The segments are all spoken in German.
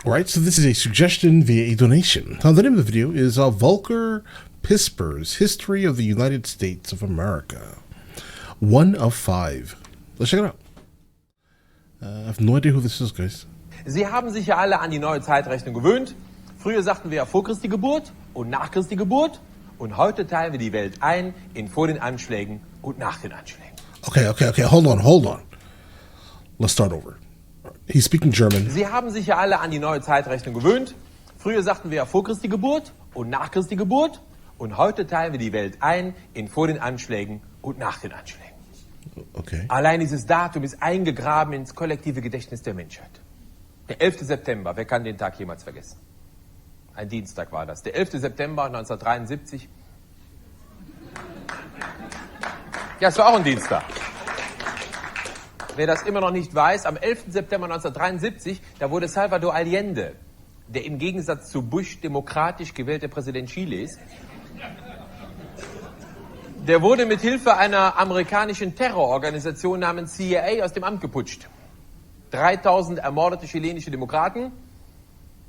Alright, so this is a suggestion via a donation. Now, the name of the video is Volker Pispers, History of the United States of America. 1 of 5. Let's check it out. I have no idea who this is, guys. Sie haben sich ja alle an die neue Zeitrechnung gewöhnt. Früher sagten wir ja vor Christi Geburt und nach Christi Geburt. Und heute teilen wir die Welt ein in vor den Anschlägen und nach den Anschlägen. Okay, hold on. Let's start over. He's speaking German. Sie haben sich ja alle an die neue Zeitrechnung gewöhnt. Früher sagten wir ja vor Christi Geburt und nach Christi Geburt. Und heute teilen wir die Welt ein in vor den Anschlägen und nach den Anschlägen. Okay. Allein dieses Datum ist eingegraben ins kollektive Gedächtnis der Menschheit. Der 11. September, wer kann den Tag jemals vergessen? Ein Dienstag war das. Der 11. September 1973. Ja, es war auch ein Dienstag. Wer das immer noch nicht weiß, am 11. September 1973, da wurde Salvador Allende, der im Gegensatz zu Bush demokratisch gewählte Präsident Chiles, der wurde mit Hilfe einer amerikanischen Terrororganisation namens CIA aus dem Amt geputscht. 3000 ermordete chilenische Demokraten.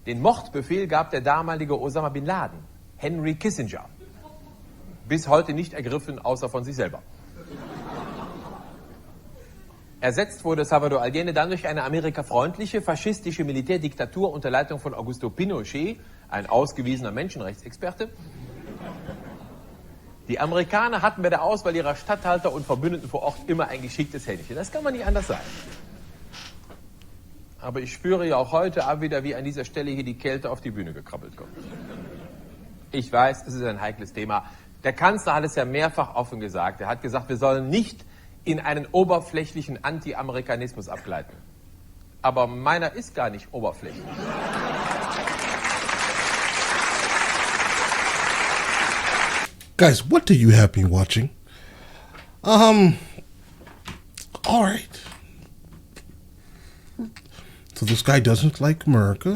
Den Mordbefehl gab der damalige Osama Bin Laden, Henry Kissinger. Bis heute nicht ergriffen, außer von sich selber. Ersetzt wurde Salvador Allende dann durch eine amerikafreundliche, faschistische Militärdiktatur unter Leitung von Augusto Pinochet, ein ausgewiesener Menschenrechtsexperte. Die Amerikaner hatten bei der Auswahl ihrer Statthalter und Verbündeten vor Ort immer ein geschicktes Händchen. Das kann man nicht anders sagen. Aber ich spüre ja auch heute wieder, wie an dieser Stelle hier die Kälte auf die Bühne gekrabbelt kommt. Ich weiß, es ist ein heikles Thema. Der Kanzler hat es ja mehrfach offen gesagt. Er hat gesagt, wir sollen nicht in einen oberflächlichen Anti-Amerikanismus abgleiten. Aber meiner ist gar nicht oberflächlich. Guys, what do you have been watching? Alright. So this guy doesn't like America.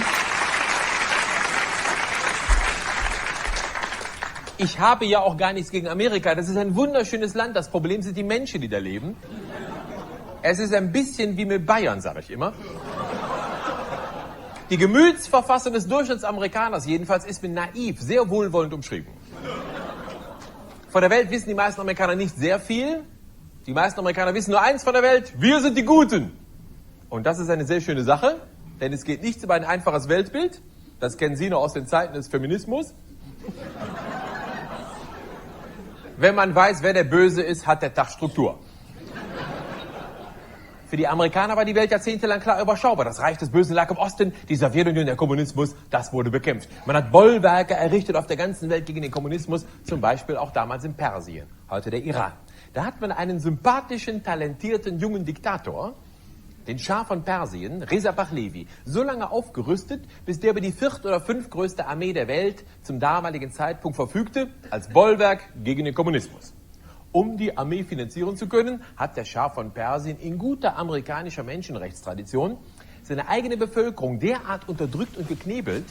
Ich habe ja auch gar nichts gegen Amerika. Das ist ein wunderschönes Land. Das Problem sind die Menschen, die da leben. Es ist ein bisschen wie mit Bayern, sage ich immer. Die Gemütsverfassung des Durchschnittsamerikaners jedenfalls ist mit naiv, sehr wohlwollend umschrieben. Von der Welt wissen die meisten Amerikaner nicht sehr viel. Die meisten Amerikaner wissen nur eins von der Welt: wir sind die Guten. Und das ist eine sehr schöne Sache, denn es geht nichts über ein einfaches Weltbild. Das kennen Sie noch aus den Zeiten des Feminismus. Wenn man weiß, wer der Böse ist, hat der Tag Struktur. Für die Amerikaner war die Welt jahrzehntelang klar überschaubar. Das Reich des Bösen lag im Osten, die Sowjetunion, der Kommunismus, das wurde bekämpft. Man hat Bollwerke errichtet auf der ganzen Welt gegen den Kommunismus, zum Beispiel auch damals in Persien, heute der Iran. Da hat man einen sympathischen, talentierten, jungen Diktator, den Schah von Persien, Reza Pahlavi, so lange aufgerüstet, bis der über die 4. oder 5. größte Armee der Welt zum damaligen Zeitpunkt verfügte, als Bollwerk gegen den Kommunismus. Um die Armee finanzieren zu können, hat der Schah von Persien in guter amerikanischer Menschenrechtstradition seine eigene Bevölkerung derart unterdrückt und geknebelt,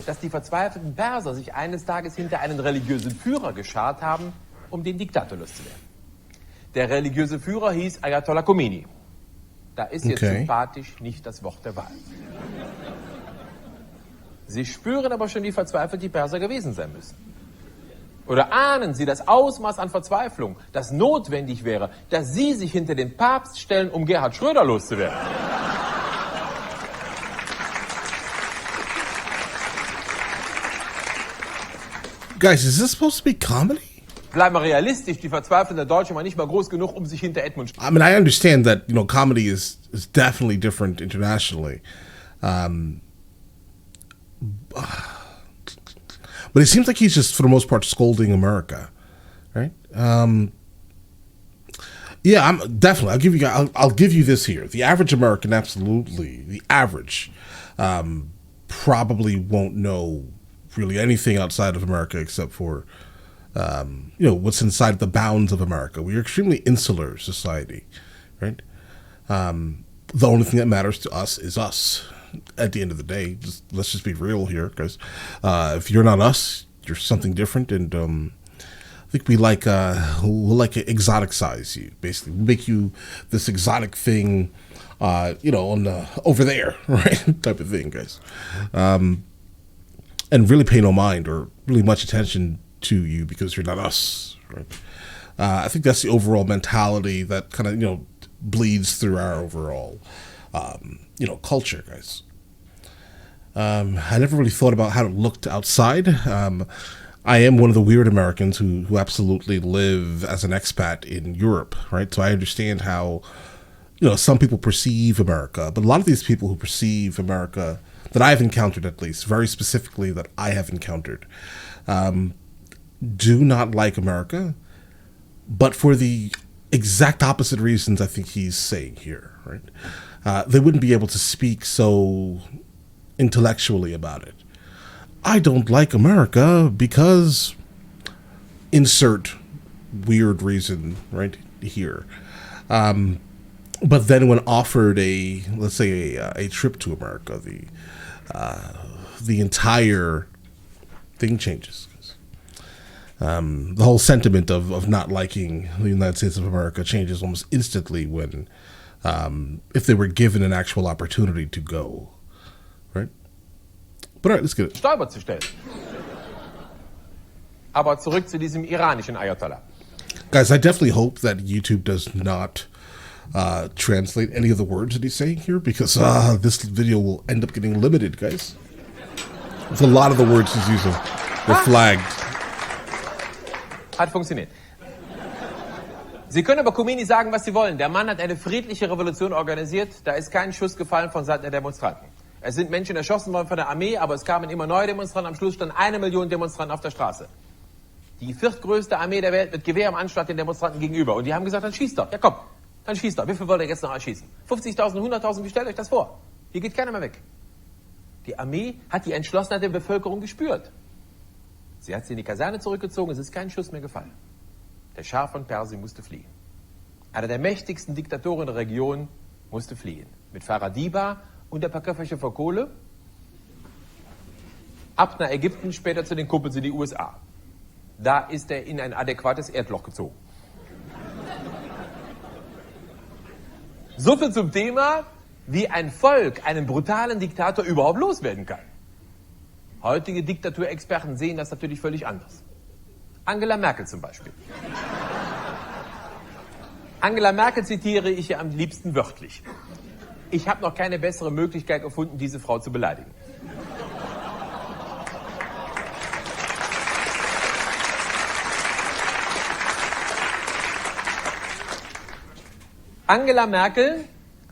dass die verzweifelten Perser sich eines Tages hinter einen religiösen Führer geschart haben, um den Diktator loszuwerden. Der religiöse Führer hieß Ayatollah Khomeini. Da ist jetzt sympathisch nicht das Wort der Wahl. Sie spüren aber schon, wie verzweifelt die Perser gewesen sein müssen. Oder ahnen Sie das Ausmaß an Verzweiflung, das notwendig wäre, dass Sie sich hinter den Papst stellen, um Gerhard Schröder loszuwerden? Guys, is this supposed to be comedy? Bleiben wir realistisch, die verzweifelnde Deutsche war nicht mal groß genug, um sich hinter Edmund... I mean, I understand that, comedy is definitely different internationally. But it seems like he's just, for the most part, scolding America, right? Yeah, I'm definitely. I'll give you this here. The average American, absolutely, the average, probably won't know really anything outside of America except for, what's inside the bounds of America. We're extremely insular society, right? The only thing that matters to us is us. At the end of the day, let's just be real here, because if you're not us, you're something different, and I think we'll exoticize you. Basically, we make you this exotic thing on over there, right, type of thing, guys, and really pay no mind or really much attention to you because you're not us, right? I think that's the overall mentality that kind of bleeds through our overall culture, guys. I never really thought about how it looked outside. I am one of the weird Americans who absolutely live as an expat in Europe, right? So I understand how, some people perceive America, but a lot of these people who perceive America, that I've encountered at least, very specifically that I have encountered, do not like America, but for the exact opposite reasons I think he's saying here, right? They wouldn't be able to speak so intellectually about it. I don't like America because insert weird reason right here. But then when offered let's say a trip to America, the entire thing changes. The whole sentiment of not liking the United States of America changes almost instantly when, if they were given an actual opportunity to go, right? But all right, let's get it. Steuer zu stellen. Aber zurück zu diesem iranischen Ayatollah. Guys, I definitely hope that YouTube does not translate any of the words that he's saying here, because this video will end up getting limited, guys. With a lot of the words he's using, they're flagged. Hat funktioniert. Sie können über Khomeini sagen, was Sie wollen. Der Mann hat eine friedliche Revolution organisiert. Da ist kein Schuss gefallen von Seiten der Demonstranten. Es sind Menschen erschossen worden von der Armee, aber es kamen immer neue Demonstranten. Am Schluss standen 1 Million Demonstranten auf der Straße. Die viertgrößte Armee der Welt mit Gewehr im Anschlag den Demonstranten gegenüber. Und die haben gesagt, dann schießt doch. Ja komm, dann schießt doch. Wie viel wollt ihr jetzt noch erschießen? 50.000, 100.000, wie stellt euch das vor? Hier geht keiner mehr weg. Die Armee hat die Entschlossenheit der Bevölkerung gespürt. Sie hat sie in die Kaserne zurückgezogen, es ist kein Schuss mehr gefallen. Der Schah von Persien musste fliehen. Einer der mächtigsten Diktatoren der Region musste fliehen. Mit Faradiba und ein paar Köfferchen vor Kohle. Ab nach Ägypten, später zu den Kumpels in die USA. Da ist er in ein adäquates Erdloch gezogen. So viel zum Thema, wie ein Volk einen brutalen Diktator überhaupt loswerden kann. Heutige Diktaturexperten sehen das natürlich völlig anders. Angela Merkel zum Beispiel. Angela Merkel zitiere ich ja am liebsten wörtlich. Ich habe noch keine bessere Möglichkeit gefunden, diese Frau zu beleidigen. Angela Merkel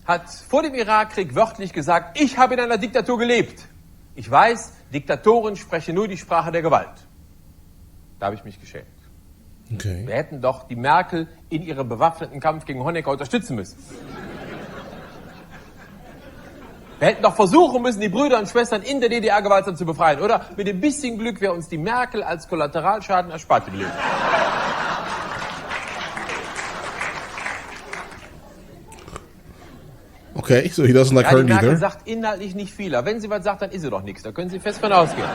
hat vor dem Irakkrieg wörtlich gesagt, ich habe in einer Diktatur gelebt. Ich weiß, Diktatoren sprechen nur die Sprache der Gewalt. Da habe ich mich geschämt. Okay. Wir hätten doch die Merkel in ihrem bewaffneten Kampf gegen Honecker unterstützen müssen. Wir hätten doch versuchen müssen, die Brüder und Schwestern in der DDR gewaltsam zu befreien, oder? Mit ein bisschen Glück wäre uns die Merkel als Kollateralschaden erspart geblieben. Okay, so he doesn't like her Die Merkel neither. sagt inhaltlich nicht viel. Aber wenn sie was sagt, dann ist sie doch nichts. Da können Sie fest von ausgehen.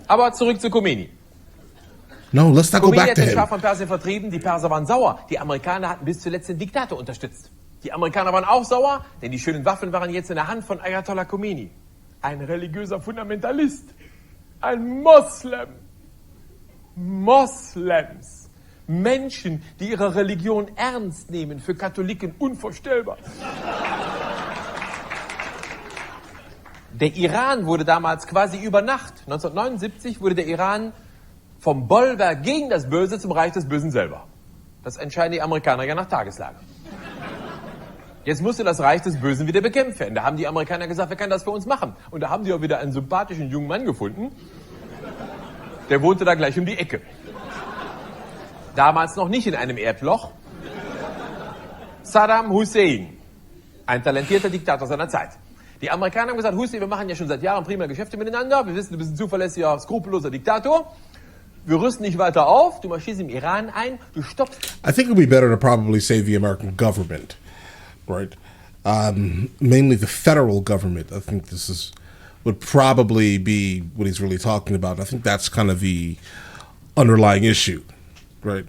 Aber zurück zu Khomeini. No, let's not go Khomeini back hat to den Schah him. von Persien vertrieben. Die Perser waren sauer. Die Amerikaner hatten bis zuletzt den Diktator unterstützt. Die Amerikaner waren auch sauer, denn die schönen Waffen waren jetzt in der Hand von Ayatollah Khomeini. Ein religiöser Fundamentalist. Ein Moslem. Moslems. Menschen, die ihre Religion ernst nehmen, für Katholiken unvorstellbar. Der Iran wurde damals quasi über Nacht, 1979, wurde der Iran vom Bollwerk gegen das Böse zum Reich des Bösen selber. Das entscheiden die Amerikaner ja nach Tageslage. Jetzt musste das Reich des Bösen wieder bekämpft werden. Da haben die Amerikaner gesagt, wer kann das für uns machen? Und da haben die auch wieder einen sympathischen jungen Mann gefunden. Der wohnte da gleich um die Ecke. Damals noch nicht in einem Erdloch. Saddam Hussein, ein talentierter Diktator seiner Zeit. Die Amerikaner haben gesagt, Hussein, wir machen ja schon seit Jahren prima Geschäfte miteinander. Wir wissen, du bist ein zuverlässiger, skrupelloser Diktator. Wir rüsten nicht weiter auf. Du marschierst im Iran ein. Du stoppst. I think it would be better to probably say the American government, right? Mainly the federal government. I think would probably be what he's really talking about. I think that's kind of the underlying issue, right?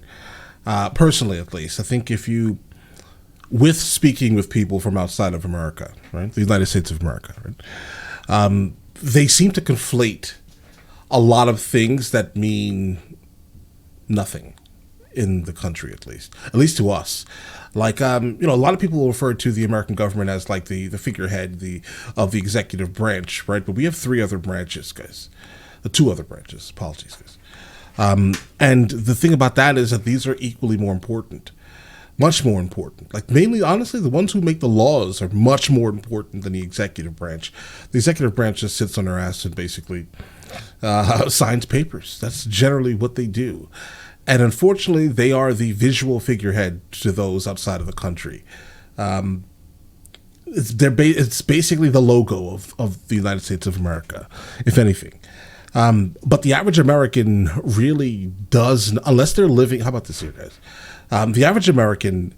Personally, at least, I think if you with speaking with people from outside of America, right? The United States of America, right? They seem to conflate a lot of things that mean nothing in the country, at least to us. Like, a lot of people refer to the American government as like the figurehead of the executive branch, right? But we have three other branches, guys. Two other branches. Apologies, guys. And the thing about that is that these are equally more important, much more important. Like, mainly, honestly, the ones who make the laws are much more important than the executive branch. The executive branch just sits on their ass and basically signs papers. That's generally what they do. And unfortunately, they are the visual figurehead to those outside of the country. It's basically the logo of the United States of America, if anything. But the average American really does, unless they're living, how about this here, guys? The average American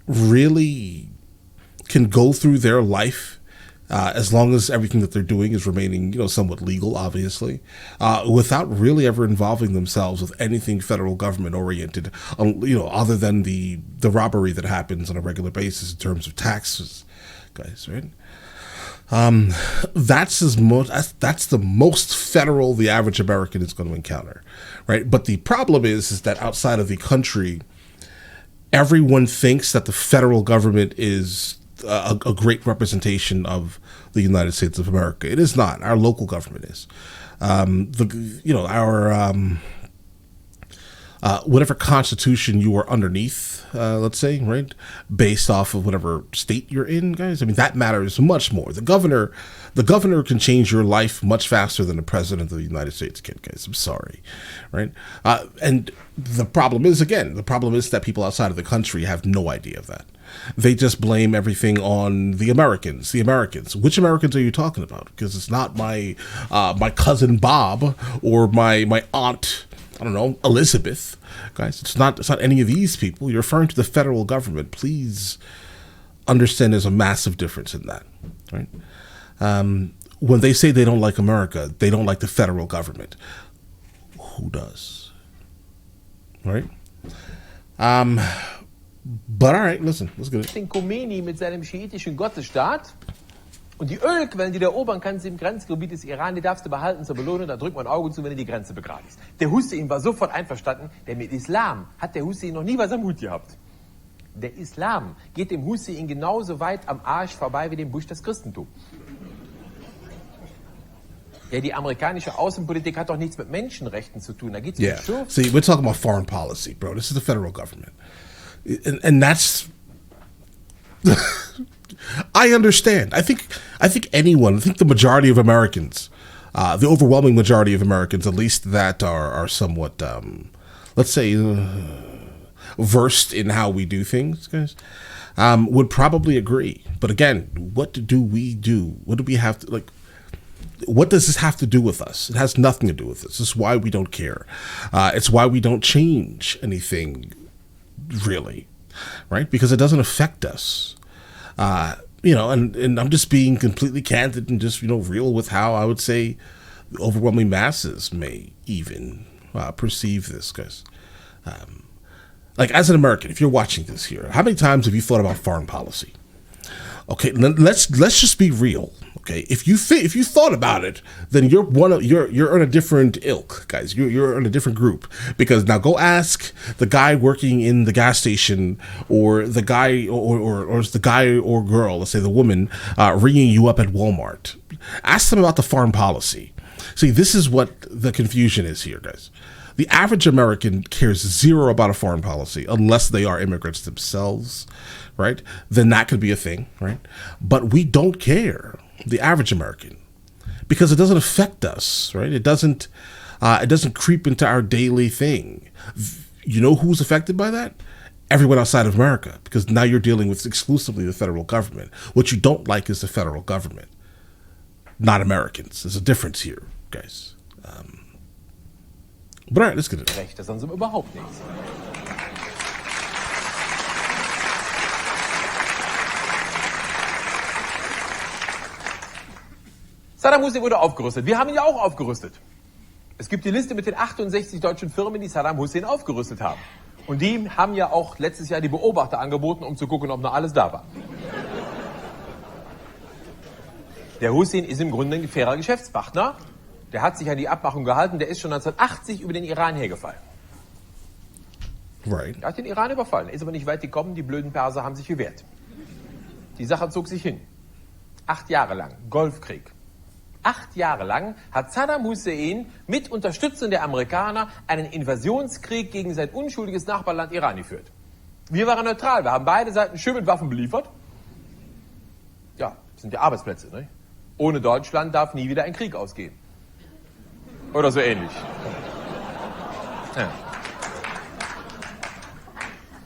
really can go through their life as long as everything that they're doing is remaining, somewhat legal, obviously, without really ever involving themselves with anything federal government oriented, other than the robbery that happens on a regular basis in terms of taxes, guys, right? That's the most federal the average American is going to encounter, right? But the problem is that outside of the country, everyone thinks that the federal government is a great representation of the United States of America. It is not. Our local government is. Whatever constitution you are underneath, let's say, right, based off of whatever state you're in, guys. I mean, that matters much more. The governor can change your life much faster than the president of the United States can, guys. I'm sorry, right? And the problem is that people outside of the country have no idea of that. They just blame everything on the Americans. Which Americans are you talking about? Because it's not my cousin Bob or my aunt, I don't know, Elizabeth. Guys, it's not any of these people. You're referring to the federal government. Please understand there's a massive difference in that, right? When they say they don't like America, they don't like the federal government. Who does? Right? But all right, listen, let's go. Den Khomeini mit seinem schiitischen Gottesstaat und die Ölquellen, die du erobern kannst im Grenzgebiet des Iran, die darfst du behalten zur Belohnung, da drückt man ein Auge zu, wenn du die Grenze begrabst. Der Hussein war sofort einverstanden, denn mit Islam hat der Hussein noch nie was am Hut gehabt. Der Islam geht dem Hussein genauso weit am Arsch vorbei wie dem Bush das Christentum. Ja, die amerikanische Außenpolitik hat doch nichts mit Menschenrechten zu tun. Da geht's um Schurf. See, we're talking about foreign policy, bro. This is the federal government. And that's I understand. I think the majority of Americans, the overwhelming majority of Americans, at least that are somewhat, let's say, versed in how we do things, guys, would probably agree. But again, what do we do? What do we have to, like, what does this have to do with us? It has nothing to do with us. This is why we don't care. It's why we don't change anything, really, right? Because it doesn't affect us. And I'm just being completely candid and just, real with how I would say the overwhelming masses may even perceive this, guys. Like, as an American, if you're watching this here, how many times have you thought about foreign policy? Okay, let's just be real. Okay, if you thought about it, then you're in a different ilk, guys. You're in a different group, because now go ask the guy working in the gas station, or the guy or the guy or girl, let's say the woman, ringing you up at Walmart. Ask them about the foreign policy. See, this is what the confusion is here, guys. The average American cares zero about a foreign policy unless they are immigrants themselves, right? Then that could be a thing, right? But we don't care, the average American, because it doesn't affect us, right? It doesn't creep into our daily thing. You know who's affected by that? Everyone outside of America, because now you're dealing with exclusively the federal government. What you don't like is the federal government, not Americans. There's a difference here, guys. But all right, let's get it. Recht, das ist sonst überhaupt nichts. Saddam Hussein wurde aufgerüstet. Wir haben ihn ja auch aufgerüstet. Es gibt die Liste mit den 68 deutschen Firmen, die Saddam Hussein aufgerüstet haben. Und die haben ja auch letztes Jahr die Beobachter angeboten, um zu gucken, ob noch alles da war. Der Hussein ist im Grunde ein fairer Geschäftspartner. Der hat sich an die Abmachung gehalten. Der ist schon 1980 über den Iran hergefallen. Right. Er hat den Iran überfallen. Ist aber nicht weit gekommen. Die blöden Perser haben sich gewehrt. Die Sache zog sich hin. 8 Jahre lang. Golfkrieg. 8 Jahre lang hat Saddam Hussein mit Unterstützung der Amerikaner einen Invasionskrieg gegen sein unschuldiges Nachbarland Iran geführt. Wir waren neutral. Wir haben beide Seiten schön mit Waffen beliefert. Ja, das sind ja Arbeitsplätze, ne? Ohne Deutschland darf nie wieder ein Krieg ausgehen. Oder so ähnlich. Ja.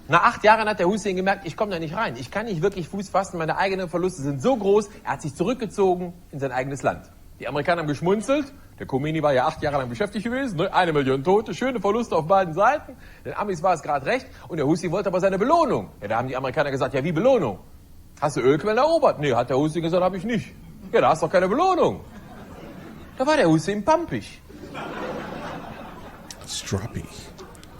Nach 8 Jahren hat der Hussein gemerkt, ich komme da nicht rein. Ich kann nicht wirklich Fuß fassen, meine eigenen Verluste sind so groß. Er hat sich zurückgezogen in sein eigenes Land. Die Amerikaner haben geschmunzelt. Der Khomeini war ja 8 Jahre lang beschäftigt gewesen. Ne? 1 Million Tote, schöne Verluste auf beiden Seiten. Den Amis war es gerade recht. Und der Hussein wollte aber seine Belohnung. Ja, da haben die Amerikaner gesagt, ja wie Belohnung? Hast du Ölquellen erobert? Nee, hat der Hussein gesagt, habe ich nicht. Ja, da hast du doch keine Belohnung. Da war der Hussein pampig. Stroppy.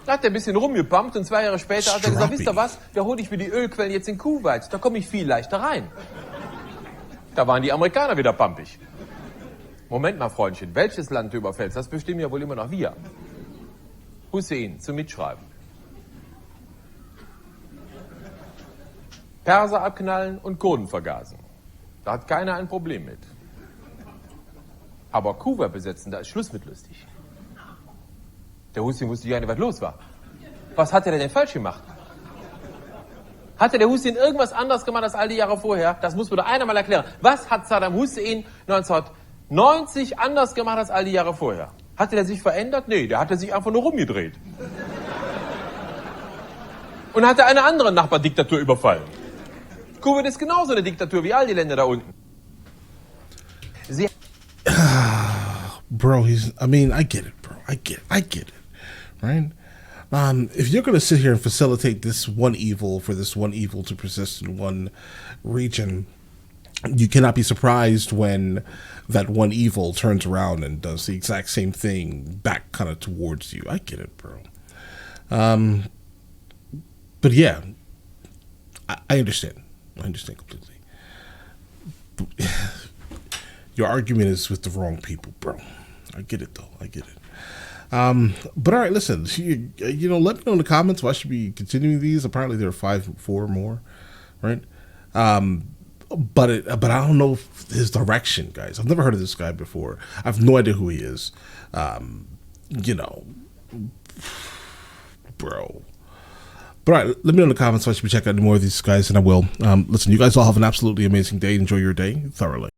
Da hat er ein bisschen rumgepumpt und 2 Jahre später hat er gesagt, Stroppy. wisst ihr was, da hole ich mir die Ölquellen jetzt in Kuwait, da komme ich viel leichter rein. Da waren die Amerikaner wieder pampig. Moment mal, Freundchen, welches Land du überfällst, das bestimmen ja wohl immer noch wir. Hussein, zum Mitschreiben. Perser abknallen und Kurden vergasen. Da hat keiner ein Problem mit. Aber Kuwait besetzen, da ist Schluss mit lustig. Der Hussein wusste ja nicht, was los war. Was hat er denn falsch gemacht? Hatte der Hussein irgendwas anderes gemacht als all die Jahre vorher? Das muss mir doch einer mal erklären. Was hat Saddam Hussein 1990 anders gemacht als all die Jahre vorher? Hatte der sich verändert? Nee, der hatte sich einfach nur rumgedreht. Und hatte eine andere Nachbardiktatur überfallen. Kuwait ist genauso eine Diktatur wie all die Länder da unten. Sie Bro, I get it, bro. I get it. Right? If you're going to sit here and facilitate this one evil for this one evil to persist in one region, you cannot be surprised when that one evil turns around and does the exact same thing back kind of towards you. I get it, bro. But yeah, I understand. I understand completely. Your argument is with the wrong people, bro. I get it, though. I get it. But all right, listen. Let me know in the comments why I should be continuing these. Apparently, there are 4 more, right? But I don't know his direction, guys. I've never heard of this guy before. I have no idea who he is. Bro. But all right, let me know in the comments why I should be checking out more of these guys, and I will. Listen, you guys all have an absolutely amazing day. Enjoy your day thoroughly.